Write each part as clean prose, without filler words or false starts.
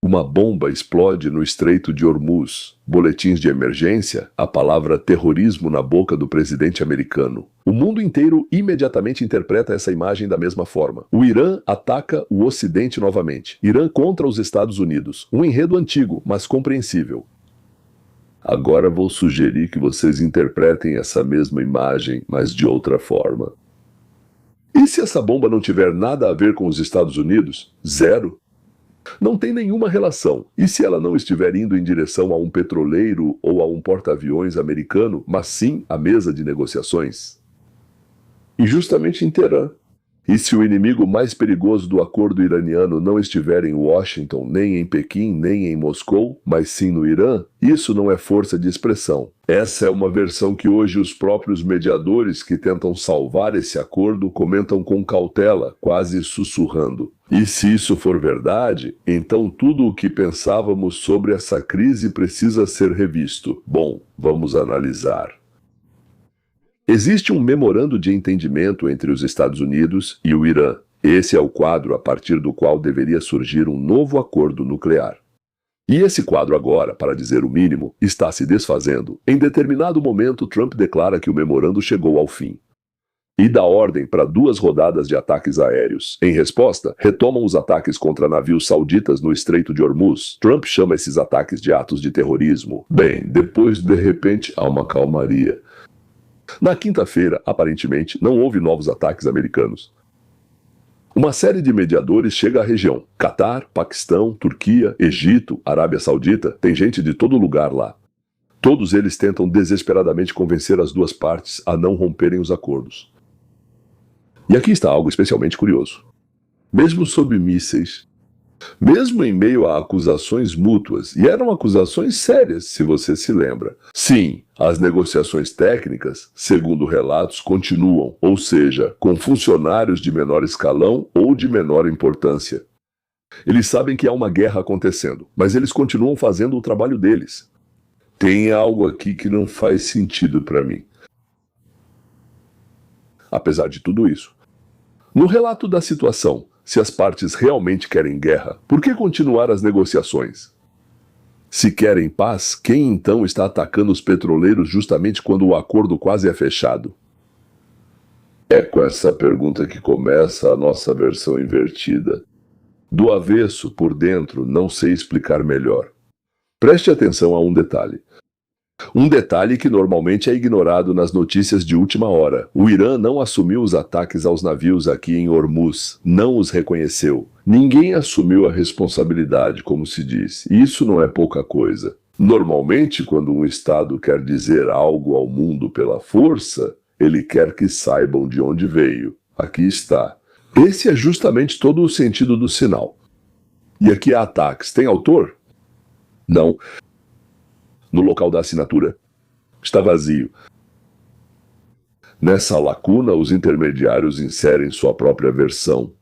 Uma bomba explode no Estreito de Hormuz. Boletins de emergência, a palavra terrorismo na boca do presidente americano. O mundo inteiro imediatamente interpreta essa imagem da mesma forma. O Irã ataca o Ocidente novamente. Irã contra os Estados Unidos. Um enredo antigo, mas compreensível. Agora vou sugerir que vocês interpretem essa mesma imagem, mas de outra forma. E se essa bomba não tiver nada a ver com os Estados Unidos? Zero. Não tem nenhuma relação. E se ela não estiver indo em direção a um petroleiro ou a um porta-aviões americano, mas sim à mesa de negociações? E justamente em Teherã. E se o inimigo mais perigoso do acordo iraniano não estiver em Washington, nem em Pequim, nem em Moscou, mas sim no Irã, isso não é força de expressão. Essa é uma versão que hoje os próprios mediadores que tentam salvar esse acordo comentam com cautela, quase sussurrando. E se isso for verdade, então tudo o que pensávamos sobre essa crise precisa ser revisto. Bom, vamos analisar. Existe um memorando de entendimento entre os Estados Unidos e o Irã. Esse é o quadro a partir do qual deveria surgir um novo acordo nuclear. E esse quadro agora, para dizer o mínimo, está se desfazendo. Em determinado momento, Trump declara que o memorando chegou ao fim. E dá ordem para 2 rodadas de ataques aéreos. Em resposta, retomam os ataques contra navios sauditas no Estreito de Hormuz. Trump chama esses ataques de atos de terrorismo. Bem, depois, de repente, há uma calmaria. Na quinta-feira, aparentemente, não houve novos ataques americanos. Uma série de mediadores chega à região. Catar, Paquistão, Turquia, Egito, Arábia Saudita, tem gente de todo lugar lá. Todos eles tentam desesperadamente convencer as 2 partes a não romperem os acordos. E aqui está algo especialmente curioso. Mesmo sob mísseis, mesmo em meio a acusações mútuas, e eram acusações sérias, se você se lembra. Sim, as negociações técnicas, segundo relatos, continuam, ou seja, com funcionários de menor escalão ou de menor importância. Eles sabem que há uma guerra acontecendo, mas eles continuam fazendo o trabalho deles. Tem algo aqui que não faz sentido para mim. Apesar de tudo isso, no relato da situação, se as partes realmente querem guerra, por que continuar as negociações? Se querem paz, quem então está atacando os petroleiros justamente quando o acordo quase é fechado? É com essa pergunta que começa a nossa versão invertida. Do avesso, por dentro, não sei explicar melhor. Preste atenção a um detalhe. Um detalhe que normalmente é ignorado nas notícias de última hora. O Irã não assumiu os ataques aos navios aqui em Hormuz, não os reconheceu. Ninguém assumiu a responsabilidade, como se diz. E isso não é pouca coisa. Normalmente, quando um Estado quer dizer algo ao mundo pela força, ele quer que saibam de onde veio. Aqui está. Esse é justamente todo o sentido do sinal. E aqui há ataques. Tem autor? Não. No local da assinatura, está vazio. Nessa lacuna, os intermediários inserem sua própria versão.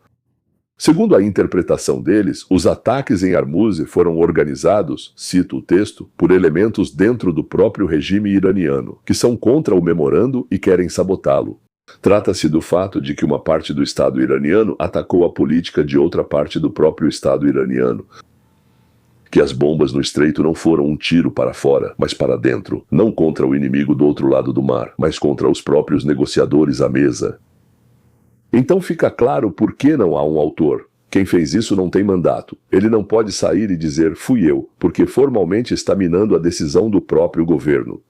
Segundo a interpretação deles, os ataques em Hormuz foram organizados, cito o texto, por elementos dentro do próprio regime iraniano, que são contra o memorando e querem sabotá-lo. Trata-se do fato de que uma parte do Estado iraniano atacou a política de outra parte do próprio Estado iraniano. Que as bombas no estreito não foram um tiro para fora, mas para dentro, não contra o inimigo do outro lado do mar, mas contra os próprios negociadores à mesa. Então fica claro por que não há um autor. Quem fez isso não tem mandato. Ele não pode sair e dizer fui eu, porque formalmente está minando a decisão do próprio governo.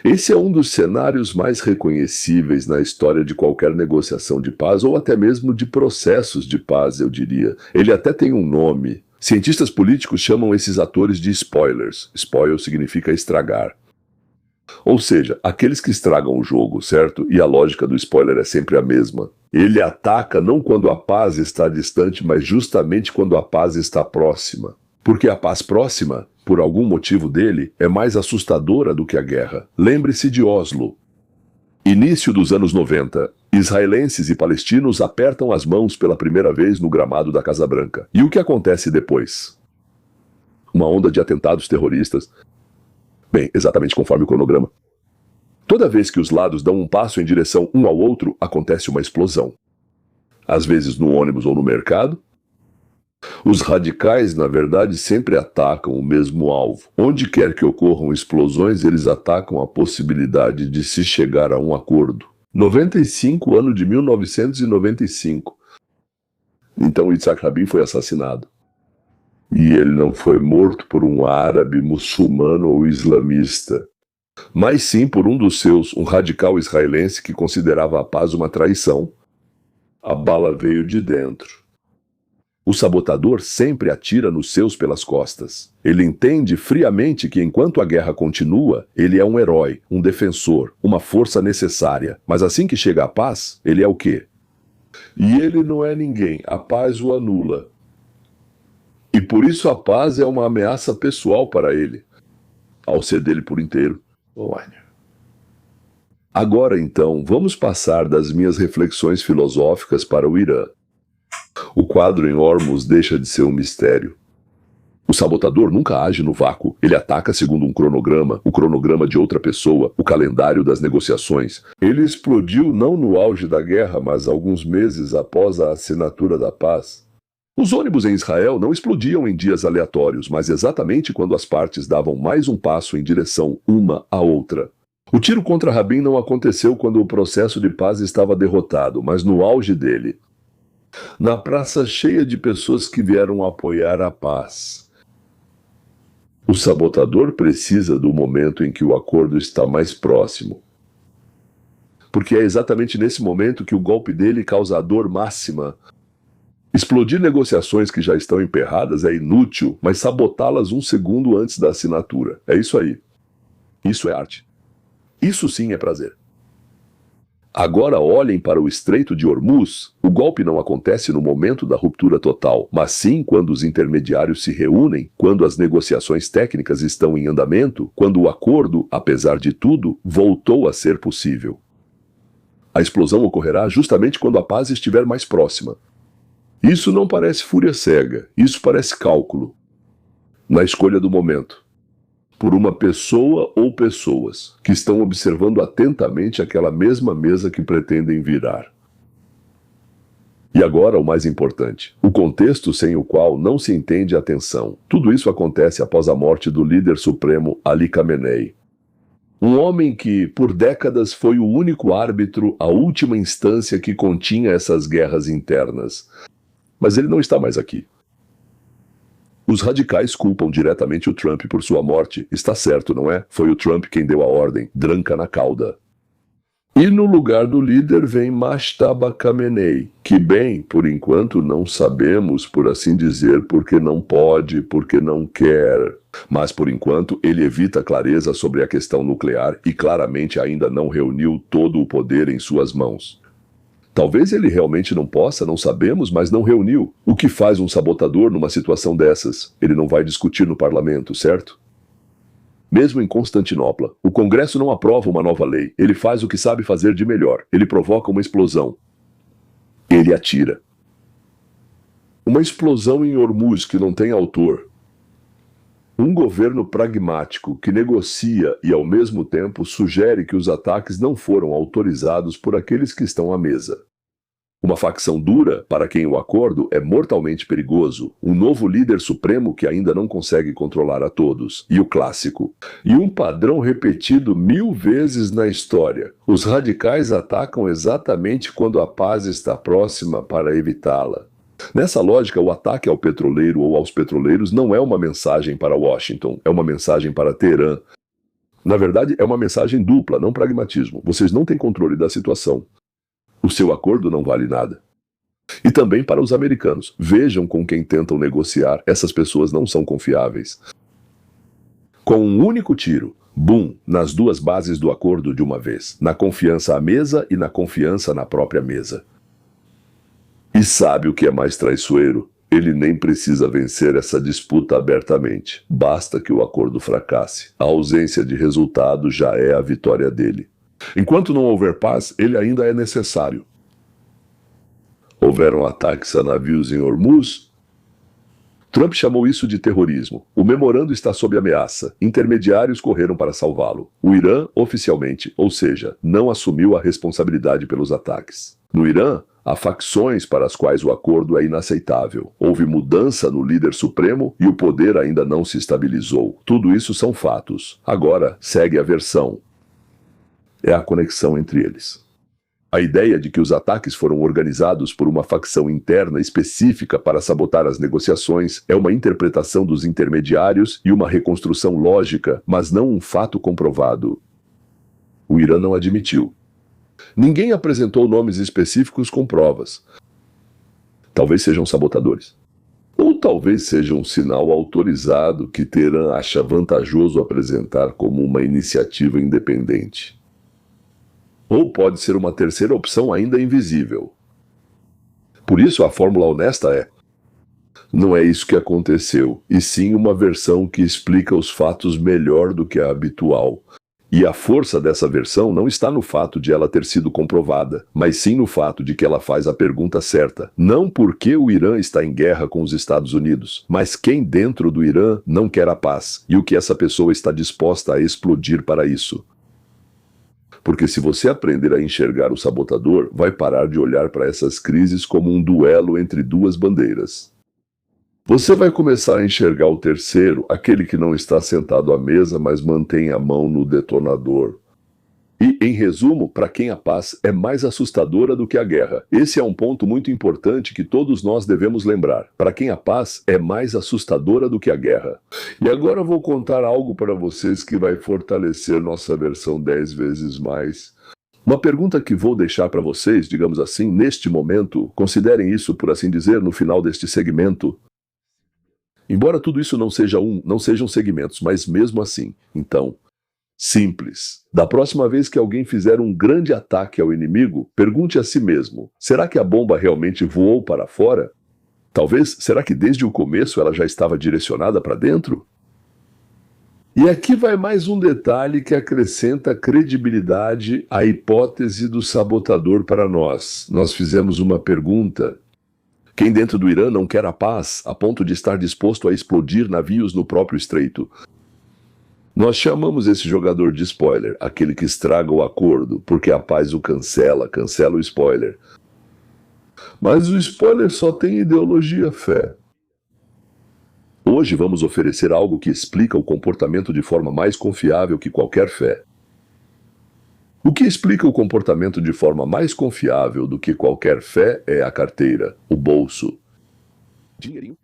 Esse é um dos cenários mais reconhecíveis na história de qualquer negociação de paz, ou até mesmo de processos de paz, eu diria. Ele até tem um nome. Cientistas políticos chamam esses atores de spoilers. Spoil significa estragar. Ou seja, aqueles que estragam o jogo, certo? E a lógica do spoiler é sempre a mesma. Ele ataca não quando a paz está distante, mas justamente quando a paz está próxima. Porque a paz próxima, por algum motivo dele, é mais assustadora do que a guerra. Lembre-se de Oslo. Início dos anos 90. Israelenses e palestinos apertam as mãos pela primeira vez no gramado da Casa Branca. E o que acontece depois? Uma onda de atentados terroristas. Bem, exatamente conforme o cronograma. Toda vez que os lados dão um passo em direção um ao outro, acontece uma explosão. Às vezes no ônibus ou no mercado, Os radicais, na verdade, sempre atacam o mesmo alvo. Onde quer que ocorram explosões, eles atacam a possibilidade de se chegar a um acordo. 95, ano de 1995. Então Yitzhak Rabin foi assassinado. E ele não foi morto por um árabe, muçulmano ou islamista, mas sim por um dos seus, um radical israelense que considerava a paz uma traição. A bala veio de dentro. O sabotador sempre atira nos seus pelas costas. Ele entende friamente que enquanto a guerra continua, ele é um herói, um defensor, uma força necessária. Mas assim que chega a paz, ele é o quê? E ele não é ninguém, a paz o anula. E por isso a paz é uma ameaça pessoal para ele, ao ser dele por inteiro. Agora então, vamos passar das minhas reflexões filosóficas para o Irã. O quadro em Hormuz deixa de ser um mistério. O sabotador nunca age no vácuo. Ele ataca segundo um cronograma, o cronograma de outra pessoa, o calendário das negociações. Ele explodiu não no auge da guerra, mas alguns meses após a assinatura da paz. Os ônibus em Israel não explodiam em dias aleatórios, mas exatamente quando as partes davam mais um passo em direção uma à outra. O tiro contra Rabin não aconteceu quando o processo de paz estava derrotado, mas no auge dele. Na praça cheia de pessoas que vieram apoiar a paz. O sabotador precisa do momento em que o acordo está mais próximo. Porque é exatamente nesse momento que o golpe dele causa a dor máxima. Explodir negociações que já estão emperradas é inútil, mas sabotá-las um segundo antes da assinatura. É isso aí. Isso é arte. Isso sim é prazer. Agora olhem para o Estreito de Hormuz. O golpe não acontece no momento da ruptura total, mas sim quando os intermediários se reúnem, quando as negociações técnicas estão em andamento, quando o acordo, apesar de tudo, voltou a ser possível. A explosão ocorrerá justamente quando a paz estiver mais próxima. Isso não parece fúria cega, isso parece cálculo. Na escolha do momento. Por uma pessoa ou pessoas que estão observando atentamente aquela mesma mesa que pretendem virar. E agora o mais importante, o contexto sem o qual não se entende a tensão. Tudo isso acontece após a morte do líder supremo Ali Khamenei. Um homem que, por décadas, foi o único árbitro, a última instância que continha essas guerras internas. Mas ele não está mais aqui. Os radicais culpam diretamente o Trump por sua morte. Está certo, não é? Foi o Trump quem deu a ordem. Dranca na cauda. E no lugar do líder vem Mashtaba Khamenei, que bem, por enquanto não sabemos, por assim dizer, porque não pode, porque não quer. Mas por enquanto ele evita clareza sobre a questão nuclear e claramente ainda não reuniu todo o poder em suas mãos. Talvez ele realmente não possa, não sabemos, mas não reuniu. O que faz um sabotador numa situação dessas? Ele não vai discutir no parlamento, certo? Mesmo em Constantinopla, o Congresso não aprova uma nova lei. Ele faz o que sabe fazer de melhor. Ele provoca uma explosão. Ele atira. Uma explosão em Hormuz que não tem autor. Um governo pragmático que negocia e, ao mesmo tempo, sugere que os ataques não foram autorizados por aqueles que estão à mesa. Uma facção dura, para quem o acordo é mortalmente perigoso, um novo líder supremo que ainda não consegue controlar a todos, e o clássico. E um padrão repetido 1000 vezes na história. Os radicais atacam exatamente quando a paz está próxima para evitá-la. Nessa lógica, o ataque ao petroleiro ou aos petroleiros não é uma mensagem para Washington, é uma mensagem para Teherã. Na verdade, é uma mensagem dupla, não pragmatismo. Vocês não têm controle da situação. O seu acordo não vale nada. E também para os americanos. Vejam com quem tentam negociar. Essas pessoas não são confiáveis. Com um único tiro, bum, nas duas bases do acordo de uma vez. Na confiança à mesa e na confiança na própria mesa. E sabe o que é mais traiçoeiro? Ele nem precisa vencer essa disputa abertamente. Basta que o acordo fracasse. A ausência de resultado já é a vitória dele. Enquanto não houver paz, ele ainda é necessário. Houveram ataques a navios em Hormuz? Trump chamou isso de terrorismo. O memorando está sob ameaça. Intermediários correram para salvá-lo. O Irã, oficialmente, ou seja, não assumiu a responsabilidade pelos ataques. No Irã, Há facções para as quais o acordo é inaceitável. Houve mudança no líder supremo e o poder ainda não se estabilizou. Tudo isso são fatos. Agora, segue a versão. É a conexão entre eles. A ideia de que os ataques foram organizados por uma facção interna específica para sabotar as negociações é uma interpretação dos intermediários e uma reconstrução lógica, mas não um fato comprovado. O Irã não admitiu. Ninguém apresentou nomes específicos com provas. Talvez sejam sabotadores. Ou talvez seja um sinal autorizado que Teherã acha vantajoso apresentar como uma iniciativa independente. Ou pode ser uma terceira opção ainda invisível. Por isso, a fórmula honesta é: não é isso que aconteceu, e sim uma versão que explica os fatos melhor do que a habitual. E a força dessa versão não está no fato de ela ter sido comprovada, mas sim no fato de que ela faz a pergunta certa. Não porque o Irã está em guerra com os Estados Unidos, mas quem dentro do Irã não quer a paz, e o que essa pessoa está disposta a explodir para isso. Porque se você aprender a enxergar o sabotador, vai parar de olhar para essas crises como um duelo entre duas bandeiras. Você vai começar a enxergar o terceiro, aquele que não está sentado à mesa, mas mantém a mão no detonador. E, em resumo, para quem a paz é mais assustadora do que a guerra. Esse é um ponto muito importante que todos nós devemos lembrar. Para quem a paz é mais assustadora do que a guerra. E agora eu vou contar algo para vocês que vai fortalecer nossa versão 10 vezes mais. Uma pergunta que vou deixar para vocês, digamos assim, neste momento, considerem isso, por assim dizer, no final deste segmento. Embora tudo isso não sejam segmentos, mas mesmo assim, então, simples. Da próxima vez que alguém fizer um grande ataque ao inimigo, pergunte a si mesmo: será que a bomba realmente voou para fora? Talvez, será que desde o começo ela já estava direcionada para dentro? E aqui vai mais um detalhe que acrescenta credibilidade à hipótese do sabotador para nós. Nós fizemos uma pergunta. Quem dentro do Irã não quer a paz, a ponto de estar disposto a explodir navios no próprio estreito? Nós chamamos esse jogador de spoiler, aquele que estraga o acordo, porque a paz o cancela o spoiler. Mas o spoiler só tem ideologia fé. Hoje vamos oferecer algo que explica o comportamento de forma mais confiável que qualquer fé. O que explica o comportamento de forma mais confiável do que qualquer fé é a carteira, o bolso. Dinheirinho.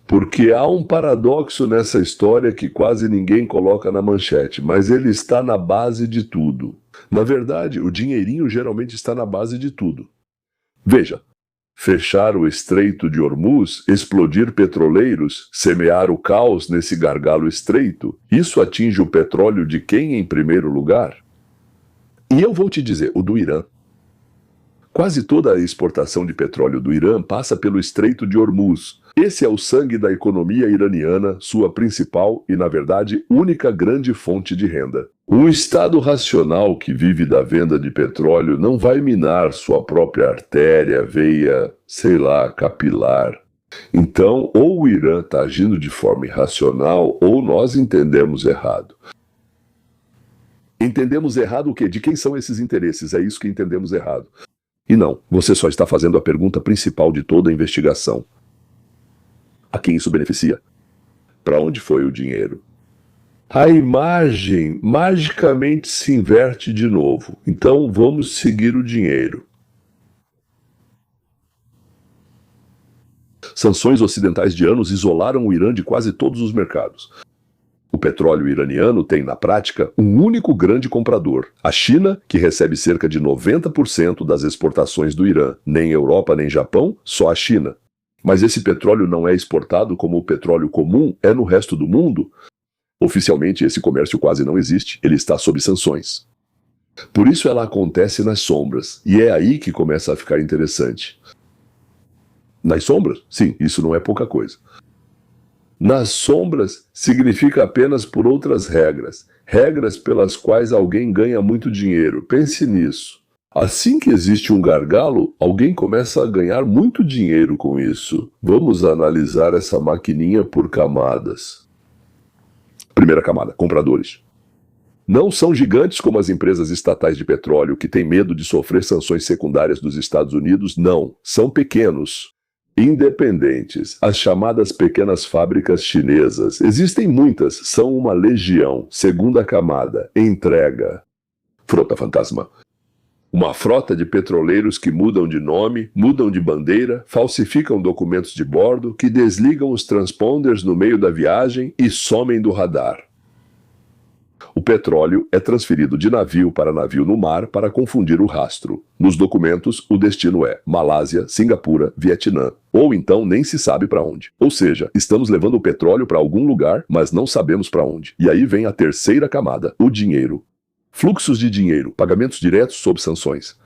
Porque há um paradoxo nessa história que quase ninguém coloca na manchete, mas ele está na base de tudo. Na verdade, o dinheirinho geralmente está na base de tudo. Veja, fechar o Estreito de Hormuz, explodir petroleiros, semear o caos nesse gargalo estreito, isso atinge o petróleo de quem em primeiro lugar? E eu vou te dizer, o do Irã. Quase toda a exportação de petróleo do Irã passa pelo Estreito de Hormuz. Esse é o sangue da economia iraniana, sua principal e, na verdade, única grande fonte de renda. Um Estado racional que vive da venda de petróleo não vai minar sua própria artéria, veia, sei lá, capilar. Então, ou o Irã está agindo de forma irracional, ou nós entendemos errado. Entendemos errado o quê? De quem são esses interesses? É isso que entendemos errado. E não, você só está fazendo a pergunta principal de toda a investigação. A quem isso beneficia? Para onde foi o dinheiro? A imagem magicamente se inverte de novo. Então vamos seguir o dinheiro. Sanções ocidentais de anos isolaram o Irã de quase todos os mercados. O petróleo iraniano tem, na prática, um único grande comprador, a China, que recebe cerca de 90% das exportações do Irã. Nem Europa nem Japão, só a China. Mas esse petróleo não é exportado como o petróleo comum é no resto do mundo. Oficialmente, esse comércio quase não existe, ele está sob sanções. Por isso ela acontece nas sombras, e é aí que começa a ficar interessante. Nas sombras? Sim, isso não é pouca coisa. Nas sombras significa apenas por outras regras, regras pelas quais alguém ganha muito dinheiro. Pense nisso. Assim que existe um gargalo, alguém começa a ganhar muito dinheiro com isso. Vamos analisar essa maquininha por camadas. Primeira camada, compradores. Não são gigantes como as empresas estatais de petróleo que têm medo de sofrer sanções secundárias dos Estados Unidos, não. São pequenos. Independentes, as chamadas pequenas fábricas chinesas. Existem muitas, são uma legião. Segunda camada, entrega. Frota fantasma. Uma frota de petroleiros que mudam de nome, mudam de bandeira, falsificam documentos de bordo, que desligam os transponders no meio da viagem e somem do radar. O petróleo é transferido de navio para navio no mar para confundir o rastro. Nos documentos, o destino é Malásia, Singapura, Vietnã. Ou então nem se sabe para onde. Ou seja, estamos levando o petróleo para algum lugar, mas não sabemos para onde. E aí vem a terceira camada, o dinheiro. Fluxos de dinheiro, pagamentos diretos sob sanções.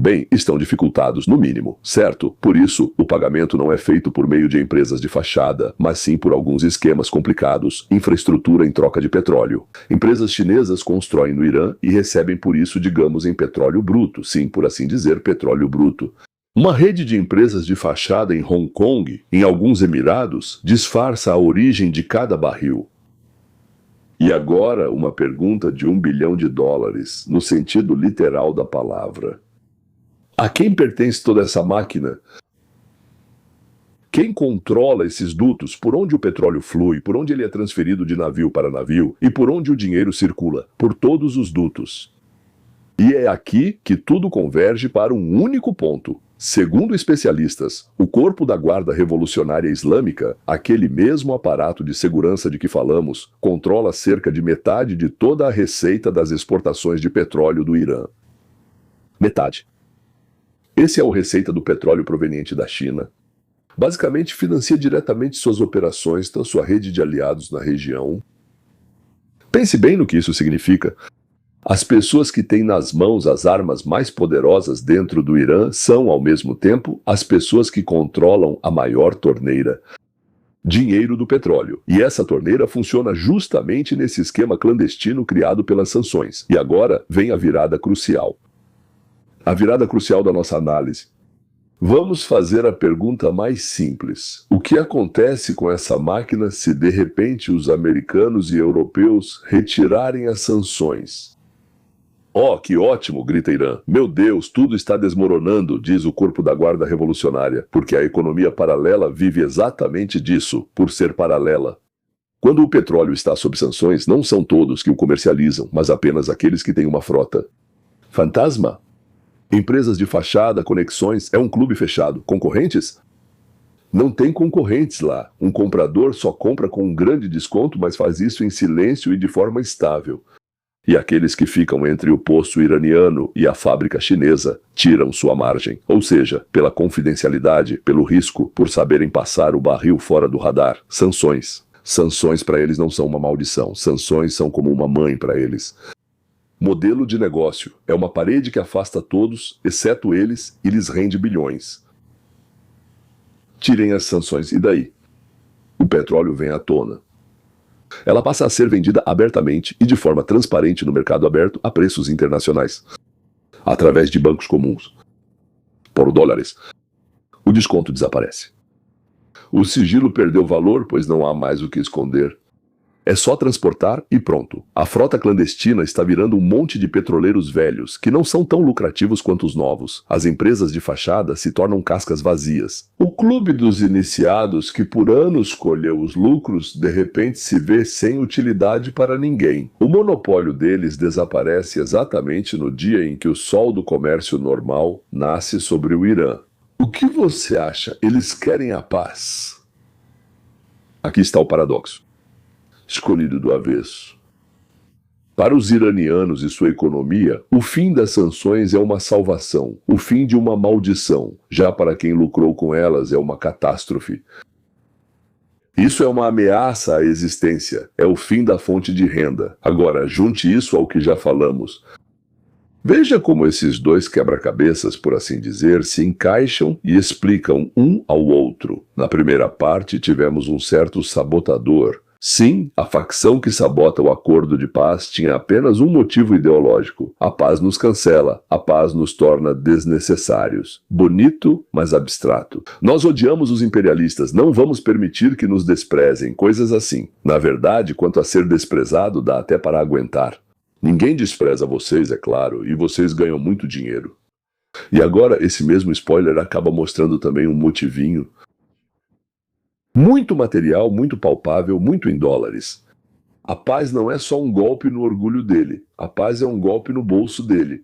Bem, estão dificultados no mínimo, certo? Por isso, o pagamento não é feito por meio de empresas de fachada, mas sim por alguns esquemas complicados, infraestrutura em troca de petróleo. Empresas chinesas constroem no Irã e recebem por isso, digamos, em petróleo bruto, sim, por assim dizer, petróleo bruto. Uma rede de empresas de fachada em Hong Kong, em alguns Emirados, disfarça a origem de cada barril. E agora, uma pergunta de $1 bilhão, no sentido literal da palavra. A quem pertence toda essa máquina? Quem controla esses dutos? Por onde o petróleo flui? Por onde ele é transferido de navio para navio? E por onde o dinheiro circula? Por todos os dutos. E é aqui que tudo converge para um único ponto. Segundo especialistas, o corpo da Guarda Revolucionária Islâmica, aquele mesmo aparato de segurança de que falamos, controla cerca de metade de toda a receita das exportações de petróleo do Irã. Metade. Esse é o receita do petróleo proveniente da China. Basicamente, financia diretamente suas operações, tanto sua rede de aliados na região. Pense bem no que isso significa. As pessoas que têm nas mãos as armas mais poderosas dentro do Irã são, ao mesmo tempo, as pessoas que controlam a maior torneira. Dinheiro do petróleo. E essa torneira funciona justamente nesse esquema clandestino criado pelas sanções. E agora vem a virada crucial. A virada crucial da nossa análise. Vamos fazer a pergunta mais simples. O que acontece com essa máquina se de repente os americanos e europeus retirarem as sanções? Oh, que ótimo, grita Irã. Meu Deus, tudo está desmoronando, diz o corpo da Guarda Revolucionária, porque a economia paralela vive exatamente disso, por ser paralela. Quando o petróleo está sob sanções, não são todos que o comercializam, mas apenas aqueles que têm uma frota. Fantasma? Empresas de fachada, conexões, é um clube fechado. Concorrentes? Não tem concorrentes lá. Um comprador só compra com um grande desconto, mas faz isso em silêncio e de forma estável. E aqueles que ficam entre o poço iraniano e a fábrica chinesa tiram sua margem. Ou seja, pela confidencialidade, pelo risco, por saberem passar o barril fora do radar. Sanções. Sanções para eles não são uma maldição. Sanções são como uma mãe para eles. Modelo de negócio. É uma parede que afasta todos, exceto eles, e lhes rende bilhões. Tirem as sanções. E daí? O petróleo vem à tona. Ela passa a ser vendida abertamente e de forma transparente no mercado aberto a preços internacionais, através de bancos comuns, por dólares. O desconto desaparece. O sigilo perdeu valor, pois não há mais o que esconder. É só transportar e pronto. A frota clandestina está virando um monte de petroleiros velhos, que não são tão lucrativos quanto os novos. As empresas de fachada se tornam cascas vazias. O clube dos iniciados, que por anos colheu os lucros, de repente se vê sem utilidade para ninguém. O monopólio deles desaparece exatamente no dia em que o sol do comércio normal nasce sobre o Irã. O que você acha? Eles querem a paz. Aqui está o paradoxo. Escolhido do avesso. Para os iranianos e sua economia, o fim das sanções é uma salvação, o fim de uma maldição. Já para quem lucrou com elas é uma catástrofe. Isso é uma ameaça à existência, é o fim da fonte de renda. Agora, junte isso ao que já falamos. Veja como esses dois quebra-cabeças, por assim dizer, se encaixam e explicam um ao outro. Na primeira parte, tivemos um certo sabotador. Sim, a facção que sabota o acordo de paz tinha apenas um motivo ideológico. A paz nos cancela, a paz nos torna desnecessários. Bonito, mas abstrato. Nós odiamos os imperialistas, não vamos permitir que nos desprezem, coisas assim. Na verdade, quanto a ser desprezado, dá até para aguentar. Ninguém despreza vocês, é claro, e vocês ganham muito dinheiro. E agora esse mesmo spoiler acaba mostrando também um motivinho. Muito material, muito palpável, muito em dólares. A paz não é só um golpe no orgulho dele. A paz é um golpe no bolso dele.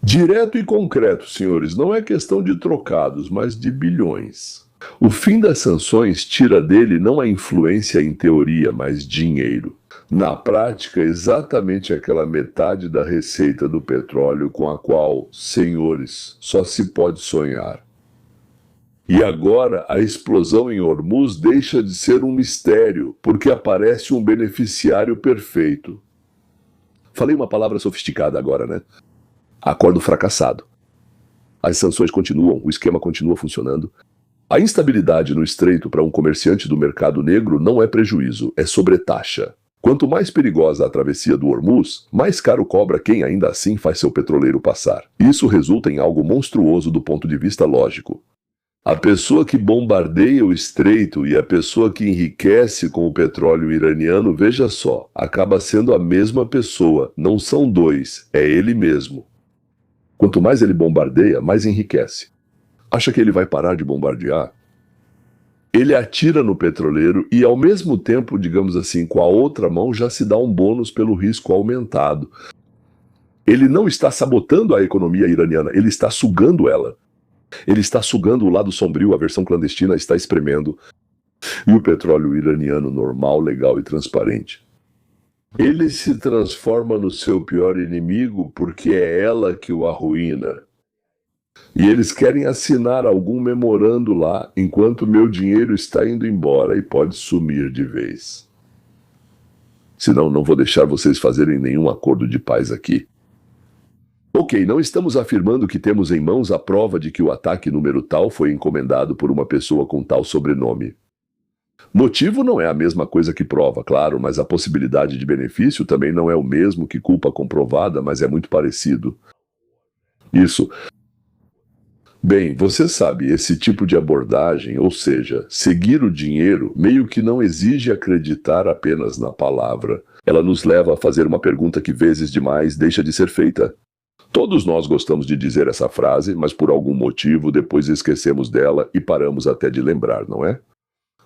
Direto e concreto, senhores, não é questão de trocados, mas de bilhões. O fim das sanções tira dele não a influência em teoria, mas dinheiro. Na prática, exatamente aquela metade da receita do petróleo com a qual, senhores, só se pode sonhar. E agora a explosão em Hormuz deixa de ser um mistério, porque aparece um beneficiário perfeito. Falei uma palavra sofisticada agora, né? Acordo fracassado. As sanções continuam, o esquema continua funcionando. A instabilidade no estreito para um comerciante do mercado negro não é prejuízo, é sobretaxa. Quanto mais perigosa a travessia do Hormuz, mais caro cobra quem ainda assim faz seu petroleiro passar. Isso resulta em algo monstruoso do ponto de vista lógico. A pessoa que bombardeia o estreito e a pessoa que enriquece com o petróleo iraniano, veja só, acaba sendo a mesma pessoa, não são dois, é ele mesmo. Quanto mais ele bombardeia, mais enriquece. Acha que ele vai parar de bombardear? Ele atira no petroleiro e, ao mesmo tempo, digamos assim, com a outra mão, já se dá um bônus pelo risco aumentado. Ele não está sabotando a economia iraniana, ele está sugando ela. Ele está sugando o lado sombrio, a versão clandestina está espremendo. E o petróleo iraniano normal, legal e transparente. Ele se transforma no seu pior inimigo porque é ela que o arruína. E eles querem assinar algum memorando lá, enquanto meu dinheiro está indo embora e pode sumir de vez. Senão não vou deixar vocês fazerem nenhum acordo de paz aqui. Ok, não estamos afirmando que temos em mãos a prova de que o ataque número tal foi encomendado por uma pessoa com tal sobrenome. Motivo não é a mesma coisa que prova, claro, mas a possibilidade de benefício também não é o mesmo que culpa comprovada, mas é muito parecido. Isso. Bem, você sabe, esse tipo de abordagem, ou seja, seguir o dinheiro, meio que não exige acreditar apenas na palavra. Ela nos leva a fazer uma pergunta que vezes demais deixa de ser feita. Todos nós gostamos de dizer essa frase, mas por algum motivo depois esquecemos dela e paramos até de lembrar, não é?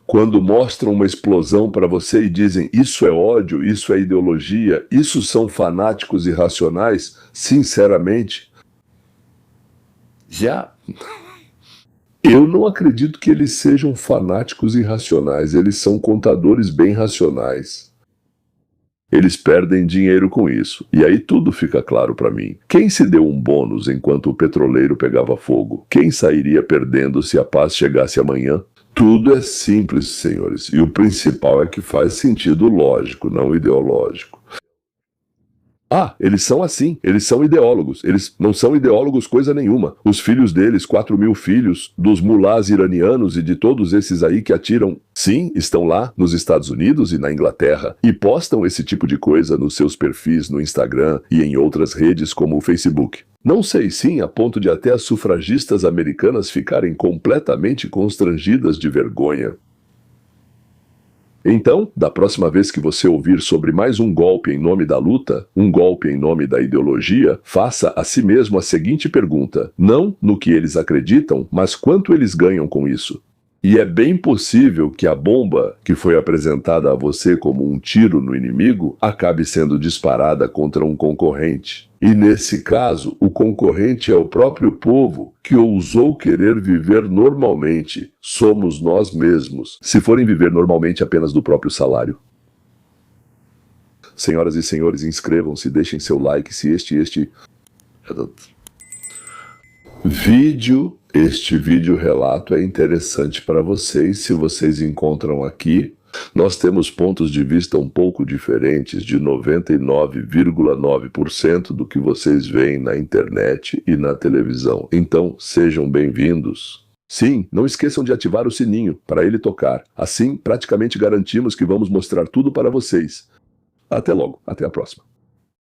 Quando mostram uma explosão para você e dizem isso é ódio, isso é ideologia, isso são fanáticos irracionais, sinceramente, eu não acredito que eles sejam fanáticos irracionais, eles são contadores bem racionais. Eles perdem dinheiro com isso, e aí tudo fica claro para mim. Quem se deu um bônus enquanto o petroleiro pegava fogo? Quem sairia perdendo se a paz chegasse amanhã? Tudo é simples, senhores, e o principal é que faz sentido lógico, não ideológico. Ah, eles são assim, eles são ideólogos, eles não são ideólogos coisa nenhuma. Os filhos deles, 4.000 filhos, dos mulás iranianos e de todos esses aí que atiram, sim, estão lá nos Estados Unidos e na Inglaterra e postam esse tipo de coisa nos seus perfis no Instagram e em outras redes como o Facebook. Não sei sim, a ponto de até as sufragistas americanas ficarem completamente constrangidas de vergonha. Então, da próxima vez que você ouvir sobre mais um golpe em nome da luta, um golpe em nome da ideologia, faça a si mesmo a seguinte pergunta: não no que eles acreditam, mas quanto eles ganham com isso. E é bem possível que a bomba, que foi apresentada a você como um tiro no inimigo, acabe sendo disparada contra um concorrente. E nesse caso, o concorrente é o próprio povo que ousou querer viver normalmente. Somos nós mesmos, se forem viver normalmente apenas do próprio salário. Senhoras e senhores, inscrevam-se, deixem seu like se este vídeo relato é interessante para vocês. Se vocês encontram aqui, nós temos pontos de vista um pouco diferentes de 99,9% do que vocês veem na internet e na televisão. Então, sejam bem-vindos. Sim, não esqueçam de ativar o sininho para ele tocar. Assim, praticamente garantimos que vamos mostrar tudo para vocês. Até logo, até a próxima.